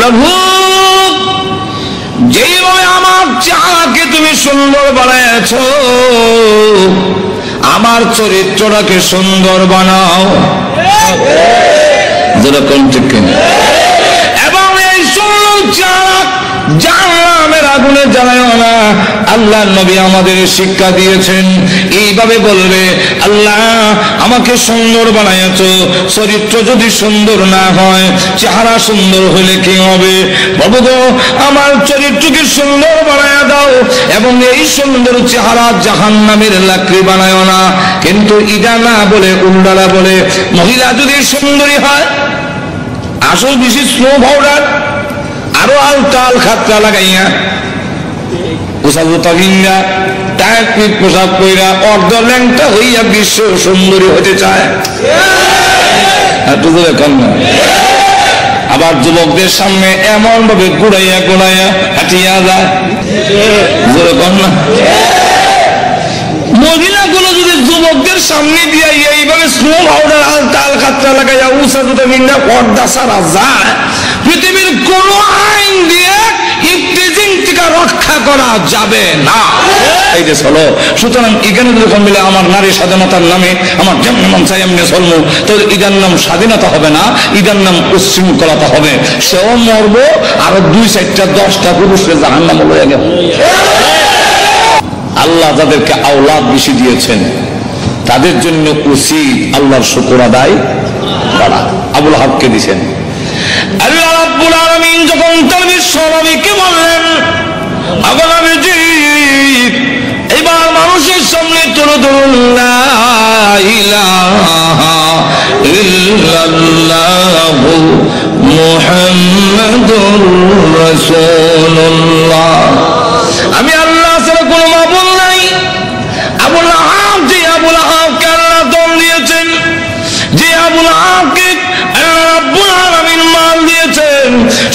প্রভু যেইভাবে আমার চেহারাকে তুমি সুন্দর বানাইছো, আমার চরিত্রটাকে সুন্দর বানাও। যেরকম ঠিক কিনা? এবং এই সুন্দর চেহারা জাহান্নামের আগুনে জ্বালায়ও না। আল্লাহর নবী আমাদের শিক্ষা দিয়েছেন, এইভাবে বলবে, আল্লাহ আমাকে সুন্দর বানাইছো, চরিত্র যদি সুন্দর না হয়, চেহারা সুন্দর হলে কি হবে? প্রভু গো, আমার চরিত্রকে সুন্দর বানায়া দাও এবং এই সুন্দর চেহারা জাহান্নামের লাকড়ি বানায়ও না। কিন্তু ইডা না বলে উল্টালা বলে, মহিলা যদি সুন্দরী হয়, আসল বেশি স্নো পাউডার আরো আলতাল খাতরা লাগাইয়া পোশাক পইরা অর্ধ ল্যাংটা হইয়া বিশ্ব সুন্দরী হতে চায়। আবার যুবকদের সামনে এমন ভাবে গুড়াইয়া গুড়াইয়া হাঁটিয়া যায়। মহিলাগুলো যদি যুবকদের সামনে দিয়ে এইভাবে স্নো পাউডার আলতাল খাতরা লাগাইয়া উষা দুটো মিন্ডা পর্দা সারা যায়, পৃথিবীর কোন আইন দিয়ে ইফতিজিং থেকে রক্ষা করা যাবে না। এই যে চলো, সুতরাং এখানে যখন মিলে আমার নারী স্বাধীনতার নামে আমার যেমন মন চাই এমনি চলবো, তো ইদার নাম স্বাধীনতা হবে না, ইদার নাম উচ্ছৃঙ্খলতা হবে। সেও মরবো, আরো 2-4-10টা পুরুষের জাহান্নাম হয়ে গেল। আল্লাহ যাদেরকে আওলাদ বেশি দিয়েছেন তাদের জন্য উচিত আল্লাহর শুকর আদায় করা। আবুল আহাবকে দিয়েছেন আল্লাহ রাব্বুল আলামিন যখন তার বিশ্ব নবীকে বললেন, নবীজি এবার মানুষের সামনে তুলে ধরুন লা ইলাহা ইল্লাল্লাহু মুহাম্মাদুর রাসূলুল্লাহ। আমি আল্লাহ ছাড়া কোনো মাবুদ নাই। আবুল আহাব, যে আবুল আহাবকে আল্লাহ দম দিয়েছেন, যে আবুল আহাবকে আল্লাহ রাব্বুল আলামিন মাল দিয়েছেন,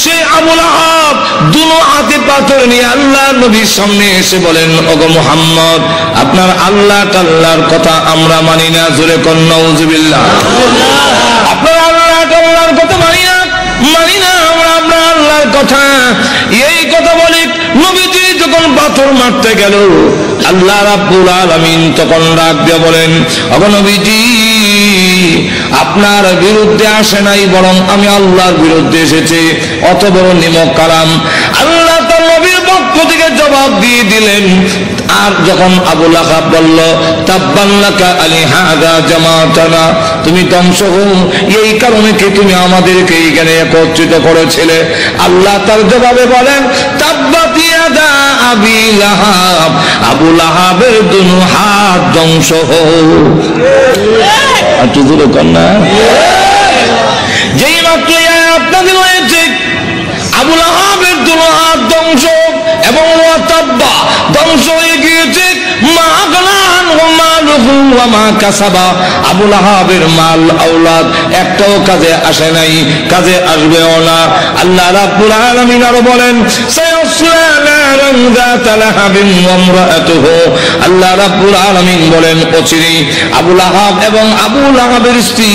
সেই আবুল আহাব দুনো হাতে পাথর নিয়ে আল্লাহ নবীর সামনে এসে বলেন, ওগো মুহাম্মদ, আপনার আল্লাহ তাআলার কথা আমরা মানি না। জোরে কোন নাউজুবিল্লাহ। আপনার আল্লাহ তাআলার কথা মানি না আমরা আল্লাহর কথা। এই কথা বলে নবীজি যখন পাথর মারতে গেল, আল্লাহ রাব্বুল আলামিন তখন ডাক দিয়ে বলেন, ওগো নবীজি, আপনার বিরুদ্ধে আসে নাই, বরং আমি আল্লাহর বিরুদ্ধে এসেছি। অত বড় নিমক কালাম আল্লাহ তার নবীর পক্ষ থেকে জবাব দিয়ে দিলেন। আর যখন আবুল আহাব বলল, তাব্বান লাকা আলিহাদা জামাতানা, তুমি ধ্বংস হও, এই কারণে কি তুমি আমাদেরকে এইখানে একত্রিত করেছিলে? আল্লাহ তার জবাবে বলেন, তাব্বাত ইয়াদা আবি লাহাব, আবুল আহাবের দুনো হাত ধ্বংস হও। আর তো দূরে কন্যা যেই মাত্র আপনাদের হয়েছে আবুল আহাবের দুনো হাত ধ্বংস এবং ওয়াতাব্বা ধ্বংস হয়ে গিয়েছে। মা গালান ওয়া মালুহু ওয়া মা কাসাবা, আবুল আহাবের মাল আওলাদ একটাও কাজে আসে নাই, কাজে আসবেও না। আল্লাহ রাব্বুল আলামিন আরো বলেন, সায়াসলা নারান যাতা লাহাবিন ওয়া ইমরাআতুহু, আল্লাহ রাব্বুল আলামিন বলেন, অচিরেই আবুল আহাব এবং আবুল আহাবের স্ত্রী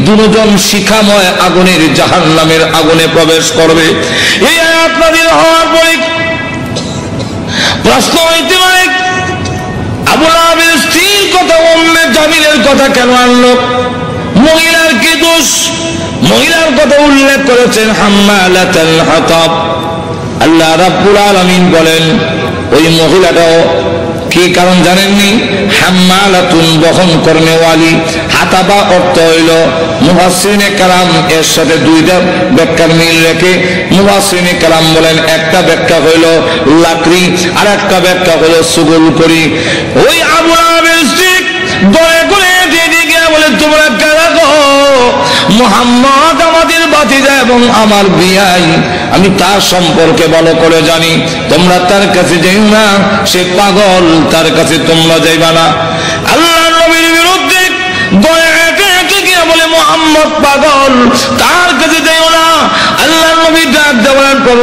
দুজন শিখাময় আগুনের জাহান্নামের আগুনে প্রবেশ করবে। এই আয়াত নাযিল হওয়ার পরে প্রশ্ন হইতে পারে, আবুল আহাবের স্ত্রীর কথা উম্মে জামিলের কথা কেন আনলো? মহিলার কি দোষ? মহিলার কথা উল্লেখ করেছেন হাম্মালাতুল হাতাব। আল্লাহ রাব্বুল আলামিন বলেন, ওই মহিলাটাও কি কারণ জানেননি? হাম্মালাতুন, বহন করনেওয়ালি। হাতাবা অর্থ হইল, মুফাসসিরিনে কালাম এর সাথে দুইটা ব্যাখ্যার মিল রেখে মুফাসসিরিনে কালাম বলেন, একটা ব্যাখ্যা হইল লাকড়ি, আর একটা ব্যাখ্যা হইল সুগুল করি। ওই আবুল আহাবের স্ত্রী দয়া করে দিকে বলে, তোমরা কারা গো? মুহাম্মদ আমাদের ভাতিজা এবং আমার বিয়াই, আমি তার সম্পর্কে ভালো করে জানি, তোমরা তার কাছে যাইও না, সে পাগল, তার কাছে তোমরা যাইবা না। আল্লাহ নবীর বিরুদ্ধে বলে মুহাম্মদ পাগল, তার কাছে যাইও না। আল্লাহ নবী ডাক দেওয়ার পর,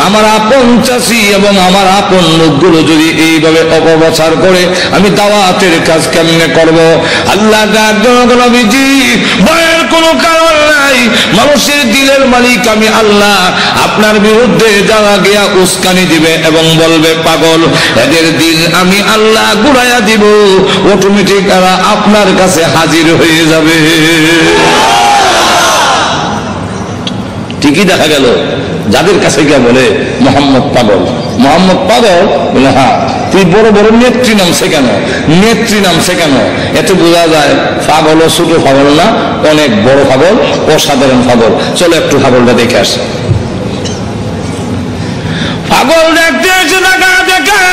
আমার আপন চাষি এবং আমার আপন লোকগুলো যদি এইভাবে অপপ্রচার করে, আমি দাওয়াতের কাজ কেমনে করব? আল্লাহ ডাক দেওয়া, নবীজি ভয়ের কোনো কারণ নাই, নাই, মানুষের দিলের মালিক আমি আল্লাহ। আপনার বিরুদ্ধে যারা গিয়া উস্কানি দিবে এবং বলবে পাগল, এদের দিল আমি আল্লাহ ঘুরাইয়া দিব, অটোমেটিক এরা আপনার কাছে হাজির হয়ে যাবে। ঠিকই দেখা গেল যাদের কাছে গিয়া বলে মোহাম্মদ পাগল, মোহাম্মদ পাগল, বলে হ্যাঁ তুই বড় বড় নেত্রী নামছে কেন, নেত্রী নামছে কেন, এতে বোঝা যায় পাগল ও ছোট পাগল না, অনেক বড় পাগল, অসাধারণ পাগল। চলো একটু পাগলটা দেখে আসি। পাগল দেখতে এসে দেখা দেখে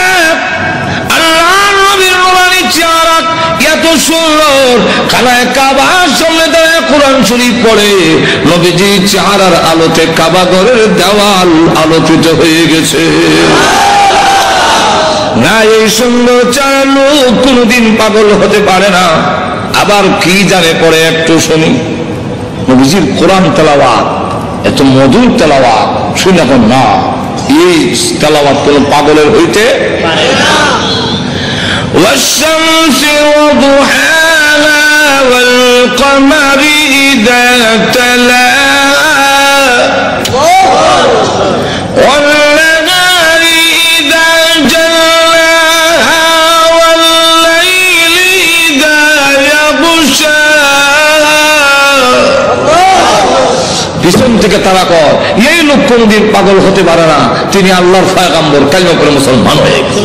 আল্লাহ নবীর নুরানি চেহারা এত সুন্দর, খানায় কাবার সামনে দাঁড়িয়ে কোরআন শরীফ পড়ে, নবীজির চেহারার আলোতে কাবা ঘরের দেওয়াল আলোকিত হয়ে গেছে। না, এই সুন্দর চেহারার লোক কোনদিন পাগল হতে পারে না। আবার কি জানে পড়ে একটু শুনি। নবীজির কোরআন তেলাওয়াত এত মধুর তেলাওয়াত, শুনে না এই তেলাওয়াত কোন পাগলের হইতে পারে না। والشمس وضحاها والقمر إذا تلاها والنهار إذا جلاها والليل إذا يغشاها। পিছন থেকে তারা কয় এই লোক কোনদিন পাগল হতে পারে না, তিনি আল্লাহর পয়গম্বর, কালিমা পড়ে মুসলমান হয়ে গেছে।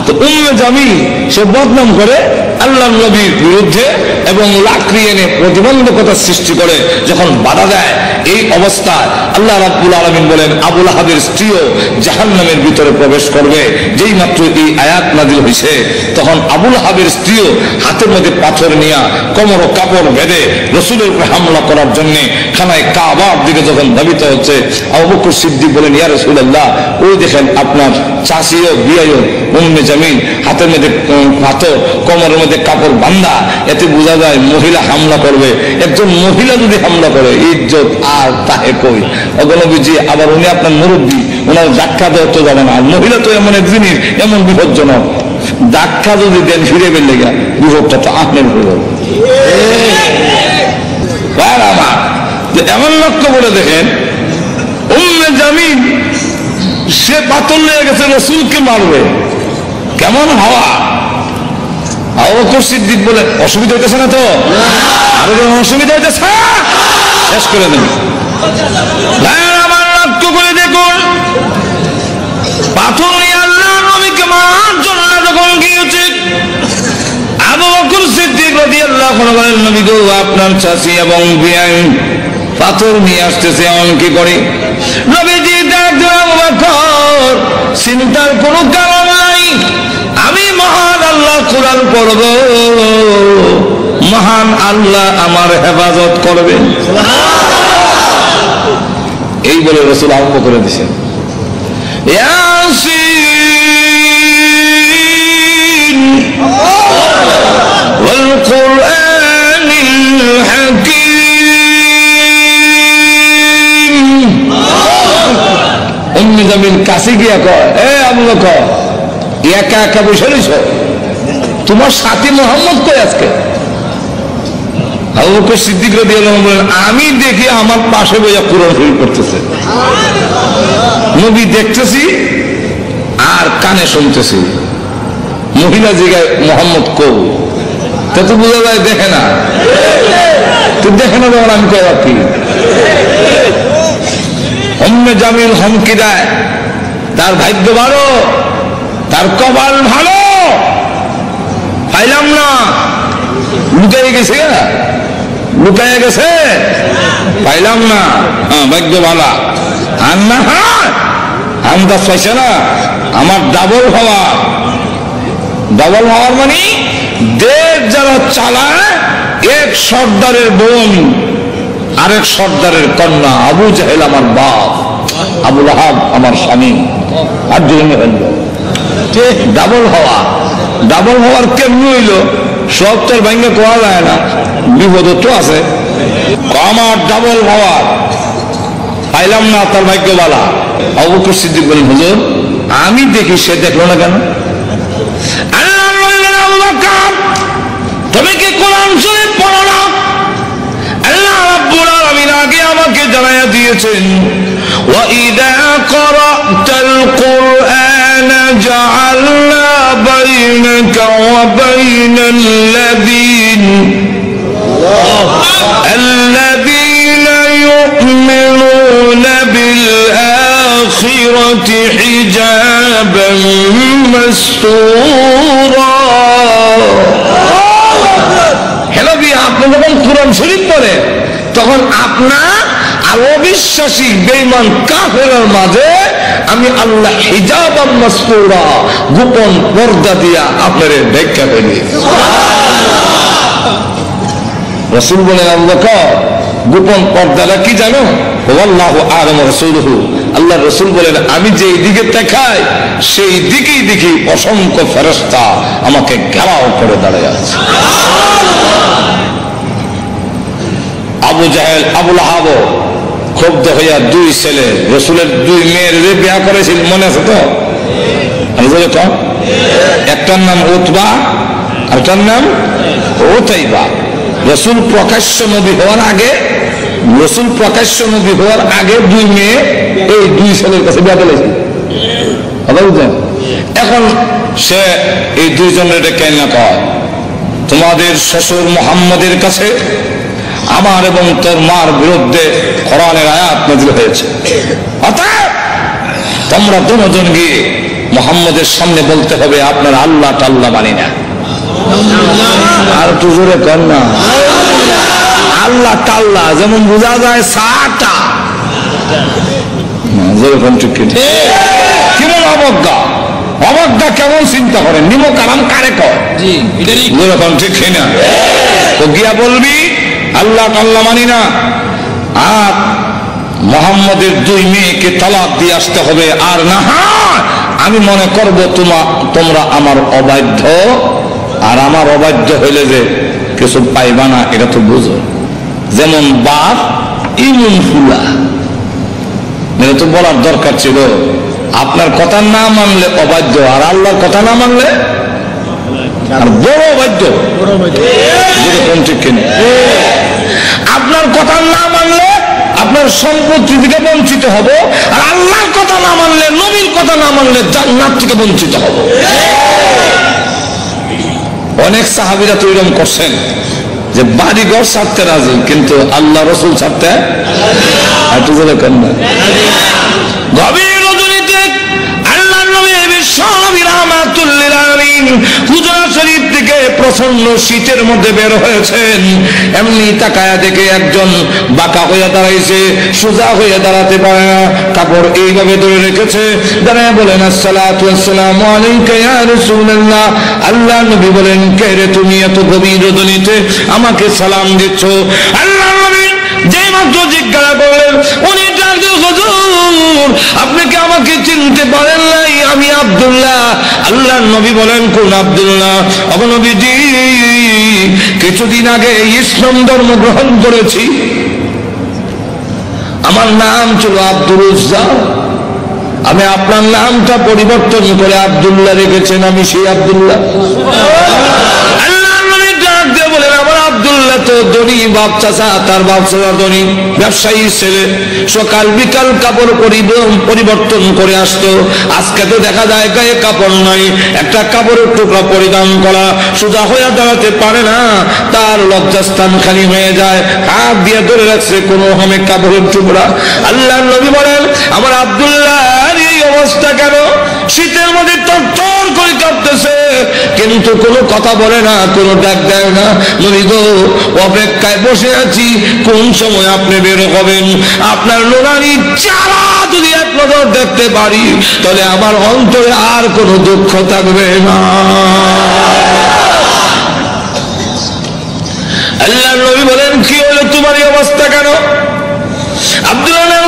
তো উম্মে জামিল সে বদনাম করে আল্লাহর নবীর বিরুদ্ধে এবং লাকড়ি এনে প্রতিবন্ধকতা সৃষ্টি করে যখন বাধা দেয়, এই অবস্থায় আল্লাহ রাব্বুল আলামিন বলেন আবু লাহাবের স্ত্রীও জাহান্নামের ভিতরে প্রবেশ করবে। যেই মাত্র এই আয়াত নাযিল হয়েছে তখন আবু লাহাবের স্ত্রীও হাতের মধ্যে পাথর নিয়ে কোমর ও কাপড় বেঁধে রাসূলের উপরে হামলা করার জন্য খানায় কাবার দিকে যখন ধাবিত হচ্ছে, আবু বকর সিদ্দিক বলেন ইয়া রাসূলুল্লাহ, ওই দেখেন আপনার চাচিও বিয়াইও উম্মে জামিল হাতের মধ্যে পাথর, কোমরের মধ্যে কাপড় বান্ধা, এতে বোঝা যায় মহিলা হামলা করবে। একজন মহিলা যদি হামলা করে ইজ্জত আর তাহে কই। নবীজি আবার উনি আপনার মুরব্বী, ওনার ধাক্কা দেওয়া তো যাবে না। আর মহিলা তো এমন এক জিনিস, এমন বিপজ্জনক, ধাক্কা যদি দেন ফিরে বেরলে গা বিপদটা তো আপনার হয়ে যাবে। আমার এমন লক্ষ্য করে দেখেন উম্মে জামিল সে পাথর নিয়ে গেছে রাসূলকে মারবে, কেমন হওয়া। আবু বকর সিদ্দিক বলে অসুবিধা হইতেছে না তো, আরো অসুবিধা হইতেছে, শেষ করে দেন। আমার লক্ষ্য করে দেখুন পাথর নিয়ে আল্লাহ নবীকে মারার জন্য যখন গিয়েছে, আবু বকর সিদ্দিক রাদিয়াল্লাহু আনহু বলেন নবী গো, আপনার চাচি এবং বিয়াই পাথর নিয়ে আসতেছে, এমন কি করি? নবীজি দেখলেন আবু বকর, চিন্তার কোনো কারণ নাই, আমি মহান আল্লাহ কোরআন পড়ব, মহান আল্লাহ আমার হেফাজত করবেন। এই বলে রাসূল আরম্ভ করে দিয়েছেন ইয়াসিন ওয়াল কুরআনিল হাকীম। উম্মে জামিল কাছে গিয়া কয়, এ আবু বকর, একা একা বসে রইছ, তোমার সাথী মোহাম্মদ কই আজকে? আবু বকর সিদ্দিক রাদিয়াল্লাহু আনহু বলেন আমি দেখি আমার পাশে বইয়া কোরআন শরীফ পড়তেছে, নবী দেখতেছি আর কানে শুনতেছি। মহিলা জিগায় মোহাম্মদ কও, তা তো বোঝা যায় দেখে না, তো দেখে না যখন আমি কয় কি। উম্মে জামিল হুমকি দেয়, তার ভাগ্য ভালো, তার কপাল ভালো, পাইলাম না, লুকাই গেছে, লুকাই গেছে, পাইলাম না, ভাগ্য ভালো। আর না আন্দাজ পাইছে না, আমার ডাবল হওয়া, ডাবল হওয়ার মানে দেশ যারা চালায়, এক সর্দারের বোন আরেক সর্দারের কন্যা, আবু জাহেল আমার বাপ, আবু লাহাব আমার স্বামী, আর জন্য ডাবল হওয়া। ডাবল হওয়ার কেমনি হইল? সব তোর ভাঙ্গে কোয়া যায় না, বিপদ তো আছে। আমার ডাবল হওয়া পাইলাম না, তার ভাগ্য বালা। আবু বকর সিদ্দিক বলেন হুজুর আমি দেখি, সে দেখলো না কেন? আল্লাহ বললেন আবু বকর তুমি কি কোরআন শরীফ পড়ো না? আল্লাহ দিয়েছেন, ওয়াইদা ক্বরাতাল কুরআনা জাআলনা বাইনাকা ওয়া বাইনাল্লাযীনা ইউমিনুনা বিল আখিরাতি হিজাবান মাসতুরা। আপনি যখন কুরআন শরীফ পড়ে তখন আপনার আর অবিশ্বাসী বেঈমান কাফেরের মাঝে আমি আল্লাহ হিজাবান মাসতুরা গোপন পর্দা দিয়া আপনারে ঢেকে ফেলি। রাসূল বলেন, আল্লাহ গোপন পর্দাটা কি জানো? আল্লাহু আ'লামু রাসূলুহু, আল্লাহ রাসূল বলেন আমি যেই দিকে তাকাই সেই দিকেই দেখি অসংখ্য ফেরেশতা আমাকে ঘেরাও করে দাঁড়িয়ে আছে। আবু জাহেল, আবু লাহাব ক্ষুব্ধ হইয়া দুই ছেলে রাসূলের দুই মেয়ের বিয়ে করেছিল, মনে আছে তো? একটার নাম উতবা আর একটার নাম উতাইবা। রাসূল প্রকাশ্য নবী হওয়ার আগে দুই মেয়ে এই দুই ছেলের কাছে বিয়ে করেছিল। এখন সে এই দুইজনের ডেকে না কয়, তোমাদের শ্বশুর মুহাম্মদের কাছে আমার এবং তোর মার বিরুদ্ধে কোরআনের আয়াত নাযিল হয়েছে, অতএব তোমরা দুজন গিয়ে মুহাম্মদের সামনে বলতে হবে আপনার আল্লাহ টাল্লাহ মানি না। আর একটু জোরে কর না, আল্লাহ টাল্লাহ যেমন বোঝা যায় সাটা কেমন অবজ্ঞা, অবজ্ঞা কেমন চিন্তা করেন, নিমো কালাম কারে কয় ঠিক না? তো গিয়া বলবি আল্লাহ আল্লাহ মানি না, আর মুহাম্মদের দুই মেয়েকে তালাক দিয়ে আসতে হবে, আর না আমি মনে করব তোমরা আমার অবাধ্য, আর আমার অবাধ্য হইলে যে কিছু পাইবা না এটা তো বুঝো। যেমন বাপ ইমুন ফুলা, এটা তো বলার দরকার ছিল, আপনার কথা না মানলে অবাধ্য, আর আল্লাহর কথা না মানলে আর বড় অবাধ্য। আপনার কথা না মানলে আপনার সম্পত্তি থেকে বঞ্চিত হব, আর আল্লাহর কথা না মানলে, নবীর কথা না মানলে জান্নাত থেকে বঞ্চিত হব। অনেক সাহাবীরা তো এরকম করছেন যে বাড়ি ঘর ছাড়তে রাজি, কিন্তু আল্লাহ রাসূল ছাড়তে গভীর রজনীতে আল্লাহর নবী বিশ্ব নবী রাহমাতুল লিল আলামিন হুজরা শরীফ থেকে প্রচন্ড শীতের মধ্যে বের হয়েছেন। এমনি তাকায়া দেখে একজন বাঁকা হয়ে দাঁড়াইছে, সোজা হয়ে দাঁড়াতে পারে না, কাপড় এইভাবে ধরে রেখেছে, দাঁড়ায় বলেন আসসালাতু ওয়াসসালামু আলাইকা ইয়া রাসূলুল্লাহ। আল্লাহ নবী বলেন, কে রে তুমি এত গভীর রজনীতে আমাকে সালাম দিচ্ছ? আল্লাহ নবী যেই মাত্র জিজ্ঞাসা করলেন, উনি ডাকতে, হুজুর আপনি কি আমাকে চিনতে পারেন নাই? আমি আব্দুল্লাহ। আল্লাহ নবী বলেন, কোন আব্দুল্লাহ? নবীজি কিছুদিন আগে ইসলাম ধর্ম গ্রহণ করেছি, আমার নাম ছিল আব্দুল উজ্জা, আমি আপনার নামটা পরিবর্তন করে আব্দুল্লাহ রেখেছেন, আমি সেই আব্দুল্লাহ। আব্দুল্লাহ তো ধনী বাপ চাচা, তার বাপ চাচা ধনী ব্যবসায়ী ছেলে, সকাল বিকাল কাপড় পরিবর্তন করে আসতো। আজকে তো দেখা যায় গায়ে কাপড় নাই, একটা কাপড়ের টুকরা পরিধান করা, সোজা হয়ে দাঁড়াতে পারে না, তার লজ্জাস্থান খালি হয়ে যায়, হাত দিয়ে ধরে রাখছে কোনো হামে কাপড়ের টুকরা। আল্লাহ নবী বলেন, আমার আব্দুল্লাহর এই অবস্থা কেন? শীতের মধ্যে তরতর করে কাঁপতেছে, কিন্তু কোনো কথা বলে না, কোনো ডাক দেয় না। নবী গো, অপেক্ষায় বসে আছি, কোন সময় আপনি বের হবেন? আপনার নোরানি চারা যদি এক নজর দেখতে পারি, তাহলে আমার অন্তরে আর কোনো দুঃখ থাকবে না। আল্লাহ নবী বলেন, কি হলো তোমার এই অবস্থা কেন? আব্দুল্লাহ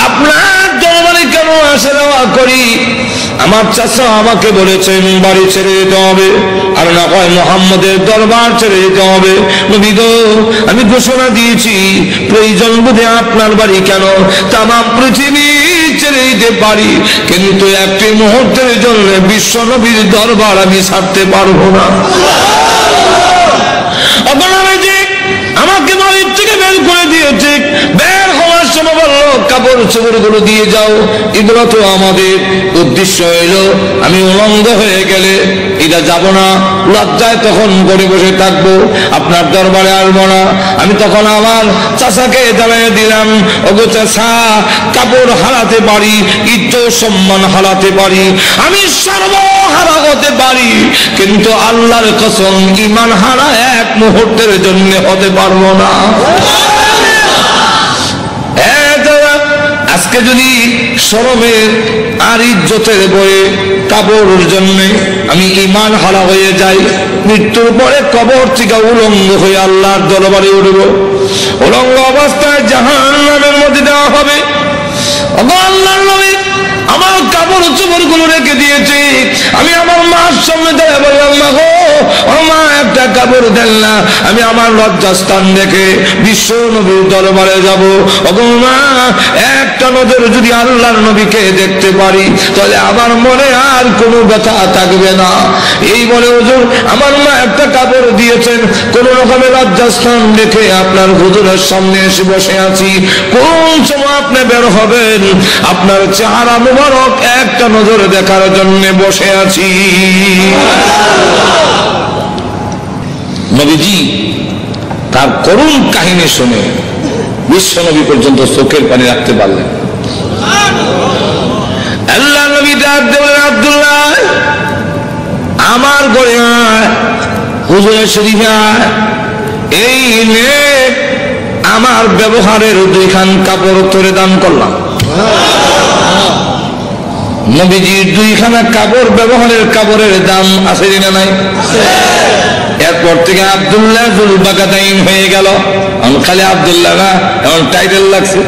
আপনার দরবারে কেন আসা যাওয়া করি? আমার চাচা আমাকে বলেছেন বাড়ি ছেড়ে যেতে হবে, আর না হয় মুহাম্মদের দরবার ছেড়ে যেতে হবে। নবী গো, আমি ঘোষণা দিয়েছি, প্রয়োজন বোধে আপনার বাড়ি কেন তাম পৃথিবী ছেড়ে যেতে পারি, কিন্তু একটি মুহূর্তের জন্য বিশ্ব নবীর দরবার আমি ছাড়তে পারবো না। আমাকে বাড়ির থেকে বের করে দিয়েছে, কাপড় চোপড়গুলো দিয়ে যাও। এগুলো তো আমাদের উদ্দেশ্য হইল আমি উলঙ্গ হয়ে গেলে এটা যাব না, লজ্জায় তখন ঘরে বসে থাকবো, আপনার দরবারে আসবো না। আমি তখন আমার চাচাকে জানিয়ে দিলাম, ওগো চাচা, কাপড় হারাতে পারি, ইজ্জত সম্মান হারাতে পারি, আমি সর্বহারা হতে পারি, কিন্তু আল্লাহর কসম ঈমান হারা এক মুহূর্তের জন্য হতে পারবো না। আজকে যদি শরমের আর ইজ্জতের বয়ে কাপড়ের জন্য আমি ঈমান হারা হয়ে যাই, মৃত্যুর পরে কবর থেকে উলঙ্গ হয়ে আল্লাহর দরবারে উঠব, উলঙ্গ অবস্থায় জাহান্নামের মধ্যে দেওয়া হবে। আল্লাহর নবী আমার কাপড় চোপড় গুলো রেখে দিয়েছে, আমি আমার মার সামনে দাঁড়িয়ে বললাম, মা গো, ও মা, একটা কাপড় দেন না, আমি আমার লজ্জাস্থান রেখে বিশ্ব নবীর দরবারে যাব। ওগো মা, একটা নজর যদি আল্লাহর নবীকে দেখতে পারি তাহলে আমার মনে আর কোনো ব্যথা থাকবে না। এই বলে হুজুর আমার মা একটা কাপড় দিয়েছেন, কোন রকমের লজ্জাস্থান রেখে আপনার হুজুরের সামনে এসে বসে আছি। কোন সময় আপনি বের হবেন, আপনার চেহারা মুবারক একটা নজর দেখার জন্য বসে আছি। নবীজি তার করুণ কাহিনী শুনে বিশ্ব নবী পর্যন্ত চোখের পানি রাখতে পারলেন। আল্লাহ নবী ডাক দেবেন, আব্দুল্লাহ আমার ঘরে হুজুরের শরীফে এই নে আমার ব্যবহারের 2খান কাপড় তোরে দান করলাম। নবীজির 2খানা কাপড় ব্যবহারের কাপড়ের দাম আছে না নাই? এরপর থেকে আব্দুল্লাহ জুল বাগাদাইন হয়ে গেল। খালি আব্দুল্লাহ না, এমন টাইটেল লাগছে।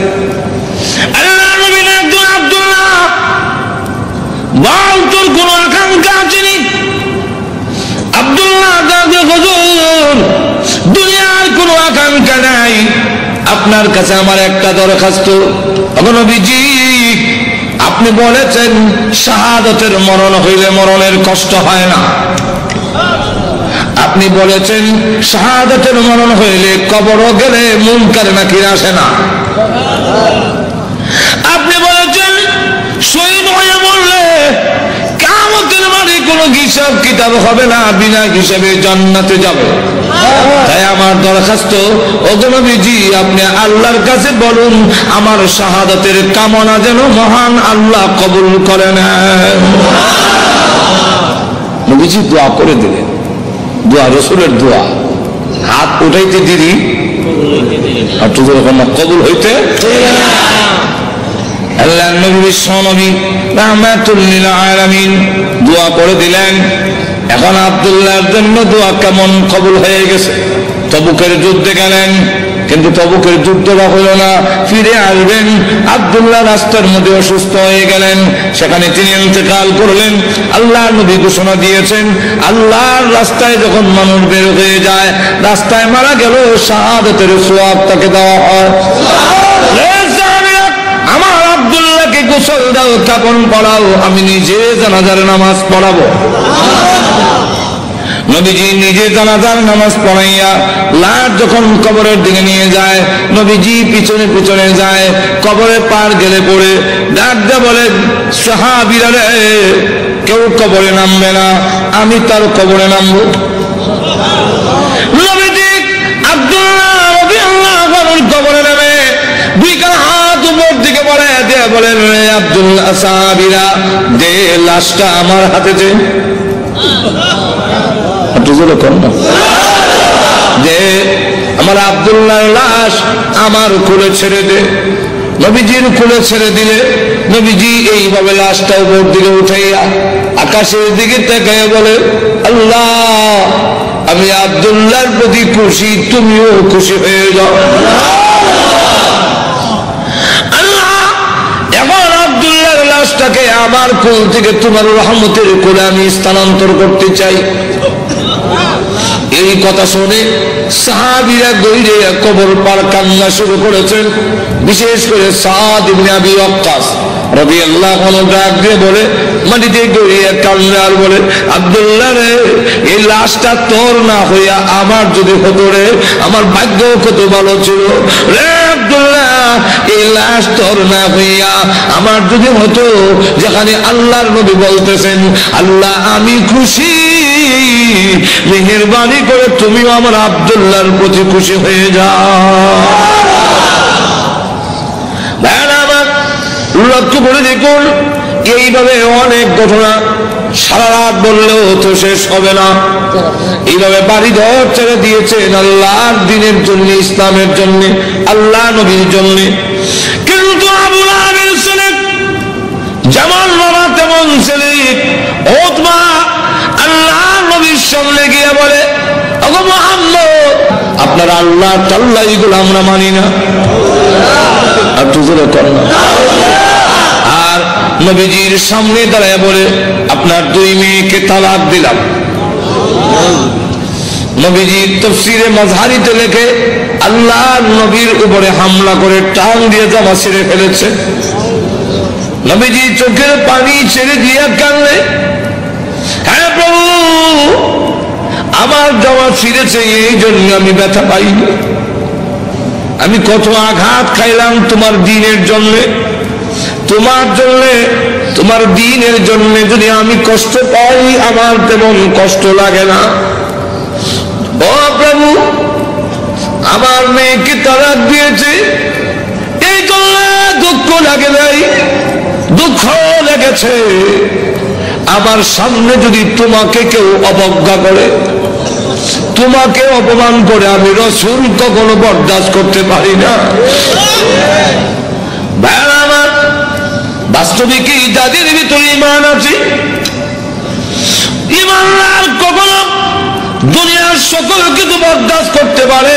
আল্লাহ নবী একজন আব্দুল্লাহ, বল তোর কোন আকাঙ্ক্ষা আছে নি? আব্দুল্লাহ হুজুর, দুনিয়ার কোনো আকাঙ্ক্ষা নাই, আপনার কাছে আমার একটা দরখাস্ত। নবীজি আপনি বলেছেন শাহাদাতের মরণ হইলে মরণের কষ্ট হয় না, আপনি বলেছেন শাহাদাতের মরণ হইলে কবর গেলে মুনকার নাকির আসে না, আপনি বলেছেন শহীদ হয়ে মরলে কিয়ামতের মাঠে কোনো হিসাব কিতাব হবে না, বিনা হিসাবে জান্নাতে যাবে। তাই আমার দরখাস্ত, ওগো নবীজি আপনি আল্লাহর কাছে বলুন আমার শাহাদাতের কামনা যেন মহান আল্লাহ কবুল করে নেন। নবীজি দোয়া করে দিলেন, দোয়া রসুলের দোয়া, হাত উঠাইতে দিদি কবুল হইতে। আল্লাহ নবী বিশ্ব নবী রাহমাতুল লিল আলামিন দোয়া করে দিলেন। এখন আব্দুল্লাহর জন্য দোয়া কেমন কবুল হয়ে গেছে। তবুকের যুদ্ধে গেলেন, কিন্তু তবুকের যুদ্ধটা হলো না, ফিরে আসবেন। আব্দুল্লাহ রাস্তার মধ্যে অসুস্থ হয়ে গেলেন, সেখানে তিনি ইন্তেকাল করলেন। আল্লাহ নবী ঘোষণা দিয়েছেন, আল্লাহর রাস্তায় যখন মানুষ বের হয়ে যায়, রাস্তায় মারা গেল শাহাদাতের সওয়াব তাকে দেওয়া হয়। আমার আব্দুল্লাহকে গোসল দাও, কাফন পরাও, আমি নিজে জানাজার নামাজ পড়াবো। নবীজি নিজে জানাজার নামাজ পড়াইয়া লাশ যখন কবরের দিকে নিয়ে যায়, নবীজি পিছনে পিছনে যায়, কবরে পার গেলে পড়ে ডাক দিয়ে বলে, সাহাবীরা রে, কেউ কবরে নামবে না, আমি তার কবরে নামবো। নবীজি আব্দুল্লাহ রাদিয়াল্লাহু আনহুর কবরে নামে 2 হাত উপর দিকে বলে দিয়ে বলেন, আব্দুল্লাহ, সাহাবীরা দে লাশটা আমার হাতে দে, যে আমার আব্দুল্লাহর লাশ আমার কোলে ছেড়ে দে। নবীজির কোলে ছেড়ে দিলে নবীজি এইভাবে লাশটা উপর দিকে উঠাইয়া আকাশের দিকে তাকাইয়া বলে, আল্লাহ আমি আব্দুল্লাহর প্রতি খুশি, তুমিও খুশি হয়ে যাও। আল্লাহ এখন আব্দুল্লাহর লাশটাকে আমার কোল থেকে তোমার রহমতের কোলে আমি স্থানান্তর করতে চাই। এই কথা শুনে সাহাবীরা দৌড়ে কবর পার কান্না শুরু করেছেন। বিশেষ করে সাদ ইবনে আবি ওয়াক্কাস রাদিয়াল্লাহু আনহু ডাক দিয়ে বলে, মাটিতে গড়িয়ে কান্না আর বলে, আব্দুল্লাহ রে, এই লাশটা তোর না হইয়া আমার যদি হতো রে, আমার ভাগ্য কত ভালো ছিল রে আব্দুল্লাহ, এই লাশ তোর না হইয়া আমার যদি হতো, যেখানে আল্লাহর নবী বলতেছেন আল্লাহ আমি খুশি, মেহেরবানি করে তুমিও আমার আব্দুল্লাহর প্রতি খুশি হয়ে যাও। লক্ষ্য করে দেখুন, এইভাবে অনেক ঘটনা সারা রাত বললেও তো শেষ হবে না। এইভাবে বাড়ি ঘর ছেড়ে দিয়েছেন আল্লাহর দ্বীনের জন্য, ইসলামের জন্য, আল্লাহ নবীর জন্য। কিন্তু আবু লাহাবের ছেলে যেমন বাবা তেমন ছেলে উতবা আল্লাহ নবীর সামনে গিয়ে বলে, ওগো মুহাম্মদ, আপনার আল্লাহ তাআলা এগুলো আমরা মানি না। আর তুজুরে কর না। আর নবীজির সামনে দাঁড়ায় বলে, আপনার 2 মেয়েকে তালাক দিলাম। নবীজি তাফসীরে মাযহারিতে লেখে আল্লাহ নবীর উপরে হামলা করে টান দিয়ে জামা ছেড়ে ফেলেছে। নবীজি চোখের পানি ছেড়ে দিয়ে কাঁদলে, হ্যাঁ প্রভু, আমার জামা ছিঁড়েছে এই জন্য আমি ব্যথা পাইনি। আমি কত আঘাত খাইলাম তোমার দ্বীনের জন্য, তোমার জন্য, তোমার দ্বীনের জন্য যদি আমি কষ্ট পাই আমার তেমন কষ্ট লাগে না। ও প্রভু, আমার মেয়েকে তালাক দিয়েছে, এই করলে দুঃখ লাগে নাই, দুঃখ লেগেছে। আমার সামনে যদি তোমাকে কেউ অবজ্ঞা করে, তোমাকে অপমান করে, আমি রাসূল কখনো বরদাস্ত করতে পারি না। বাস্তবিকই যাদের ভিতরে ঈমান আছে, ঈমানদার কখনো দুনিয়ার সকল কিছু বরদাস্ত করতে পারে,